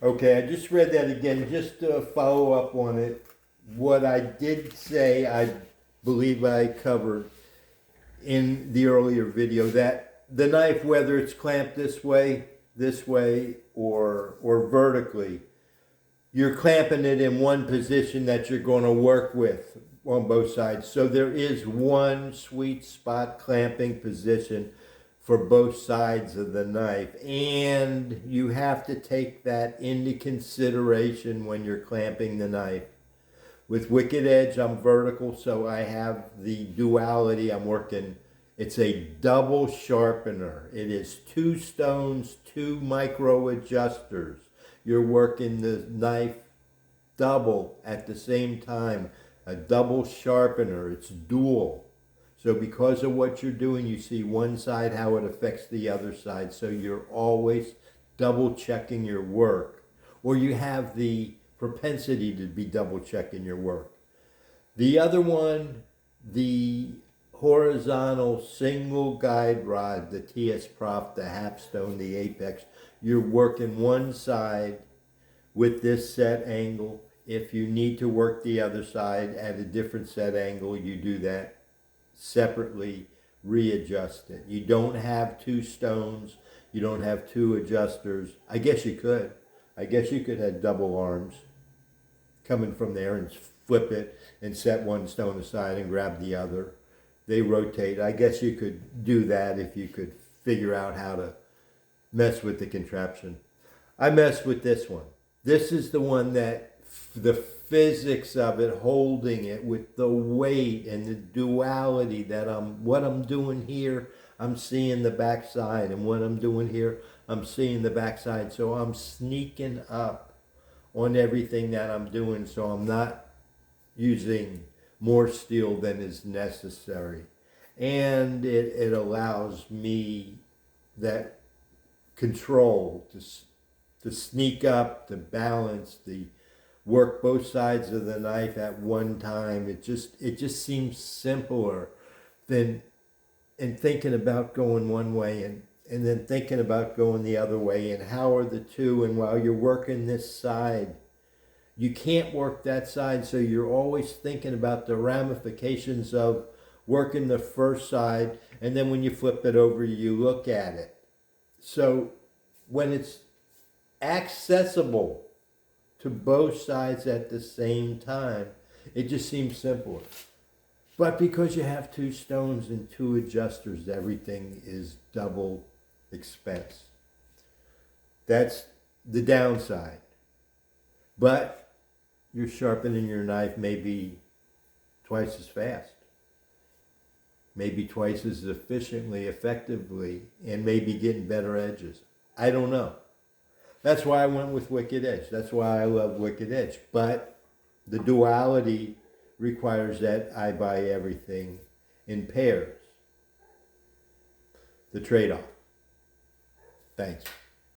Okay, I just read that again, just to follow up on it. What I did say, I believe I covered in the earlier video, that the knife, whether it's clamped this way, or vertically, you're clamping it in one position that you're going to work with on both sides. So there is one sweet spot clamping position for both sides of the knife, and you have to take that into consideration when you're clamping the knife. With Wicked Edge, I'm vertical, so I have the duality. I'm working, it's a double sharpener. It is 2 stones, 2 micro adjusters. You're working the knife double at the same time, a double sharpener. It's dual. So because of what you're doing, you see one side, how it affects the other side. So you're always double checking your work, or you have the propensity to be double checking your work. The other one, the horizontal single guide rod, the TS Prof, the Hapstone, the Apex, you're working one side with this set angle. If you need to work the other side at a different set angle, you do that separately, readjust it. You don't have 2 stones, you don't have 2 adjusters. I guess you could. I guess you could have double arms coming from there and flip it and set one stone aside and grab the other. They rotate. I guess you could do that if you could figure out how to mess with the contraption. I messed with this one. This is the one that the physics of it, holding it with the weight and the duality, that what I'm doing here, I'm seeing the backside, and what I'm doing here, I'm seeing the backside. So I'm sneaking up on everything that I'm doing, so I'm not using more steel than is necessary. And it allows me that control to sneak up, to balance, the work both sides of the knife at one time. It just seems simpler than in thinking about going one way and then thinking about going the other way, and how are the two, and while you're working this side, you can't work that side, so you're always thinking about the ramifications of working the first side, and then when you flip it over, you look at it. So when it's accessible to both sides at the same time, it just seems simpler. But because you have 2 stones and 2 adjusters, everything is double expense. That's the downside. But you're sharpening your knife maybe twice as fast, maybe twice as efficiently, effectively, and maybe getting better edges. I don't know. That's why I went with Wicked Edge. That's why I love Wicked Edge. But the duality requires that I buy everything in pairs. The trade-off. Thanks.